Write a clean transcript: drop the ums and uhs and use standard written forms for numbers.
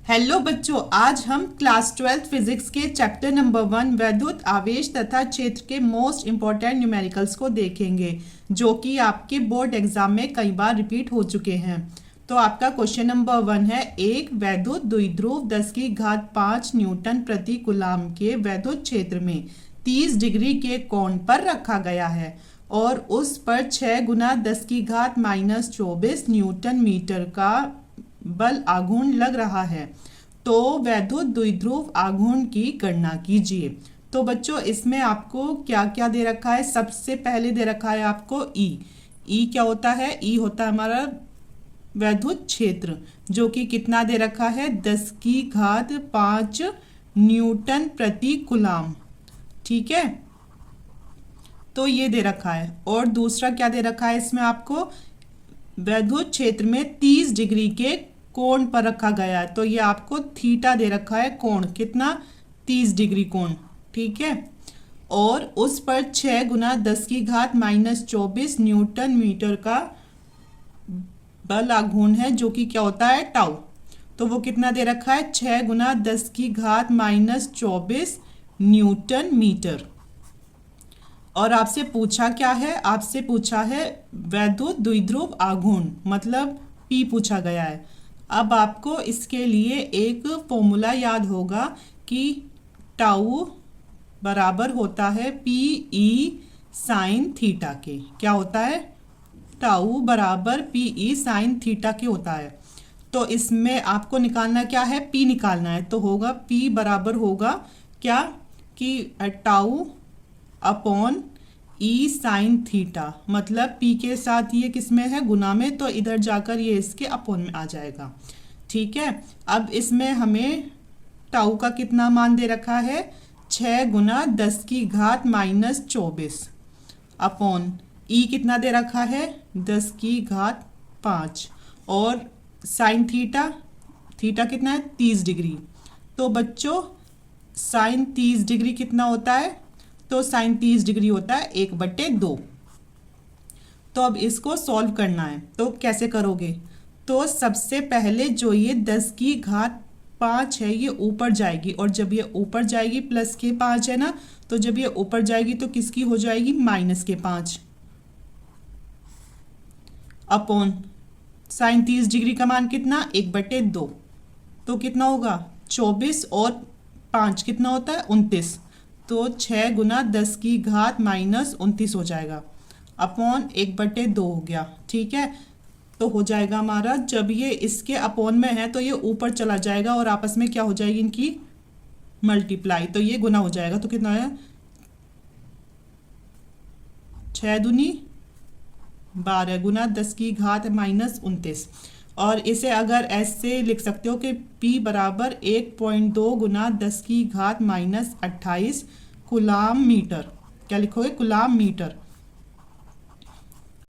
Hello बच्चों, आज हम क्लास 12 फिजिक्स के चैप्टर नंबर 1 वैद्युत आवेश तथा क्षेत्र के मोस्ट इंपॉर्टेंट न्यूमेरिकल्स को देखेंगे, जो कि आपके बोर्ड एग्जाम में कई बार रिपीट हो चुके हैं। तो आपका क्वेश्चन नंबर 1 है, एक वैद्युत द्विध्रुव 10⁵ न्यूटन प्रति कूलाम के वैद्युत क्षेत्र में 30 डिग्री के कोण पर रखा गया है और उस पर 6 × 10⁻⁻24 न्यूटन मीटर का बल आघूर्ण लग रहा है, तो वैद्युत द्विध्रुव आघूर्ण की गणना कीजिए। तो बच्चों, इसमें आपको क्या क्या दे रखा है? सबसे पहले दे रखा है आपको ई क्या होता है? ई होता है हमारा वैद्युत क्षेत्र, जो कि कितना दे रखा है? 10⁵5 न्यूटन प्रति कूलाम। ठीक है, तो ये दे रखा है। और दूसरा क्या दे रखा है इसमें आपको? वैद्युत क्षेत्र में 30 डिग्री के कोण पर रखा गया है, तो ये आपको थीटा दे रखा है। कोण कितना? 30 डिग्री कोण। ठीक है, और उस पर 6 × 10⁻⁻24 न्यूटन मीटर का बल आघूर्ण है, जो कि क्या होता है? टाउ। तो वो कितना दे रखा है? 6 × 10⁻⁻24 न्यूटन मीटर। और आपसे पूछा क्या है? आपसे पूछा है वैद्युत द्विध्रुव आघूर्ण, मतलब पी पूछा गया है। अब आपको इसके लिए एक फॉर्मूला याद होगा कि टाउ बराबर होता है पी साइन थीटा के। क्या होता है? टाउ बराबर पी साइन थीटा के होता है। तो इसमें आपको निकालना क्या है? पी निकालना है। तो होगा पी बराबर होगा क्या कि टाउ अपॉन ई साइन थीटा, मतलब पी के साथ ये किसमें है? गुना में, तो इधर जाकर ये इसके अपॉन में आ जाएगा। ठीक है, अब इसमें हमें टाउ का कितना मान दे रखा है? 6 × 10⁻⁻24 अपॉन ई कितना दे रखा है? 10⁵5 और साइन थीटा कितना है? 30 डिग्री। तो बच्चों, साइन 30 डिग्री कितना होता है? तो साइन 30 डिग्री होता है 1/2। तो अब इसको सॉल्व करना है, तो कैसे करोगे? तो सबसे पहले जो ये 10⁵5 है, ये ऊपर जाएगी, और जब ये ऊपर जाएगी प्लस के 5 है ना, तो जब ये ऊपर जाएगी तो किसकी हो जाएगी? -5 अपॉन साइन 30 डिग्री का मान कितना? 1/2। तो कितना होगा? 24 और 5 कितना होता है? 29। तो 6 × 10⁻⁻29 हो जाएगा अपॉन 1/2 हो गया। ठीक है, तो हो जाएगा हमारा, जब ये इसके अपॉन में है तो ये ऊपर चला जाएगा और आपस में क्या हो जाएगी? इनकी मल्टीप्लाई, तो ये गुना हो जाएगा। तो कितना है? 6 दूनी 12 गुना 10⁻⁻29। और इसे अगर ऐसे लिख सकते हो कि P बराबर 1.2 × 10⁻⁻28 कूलाम मीटर। क्या लिखोगे? Coulomb metre.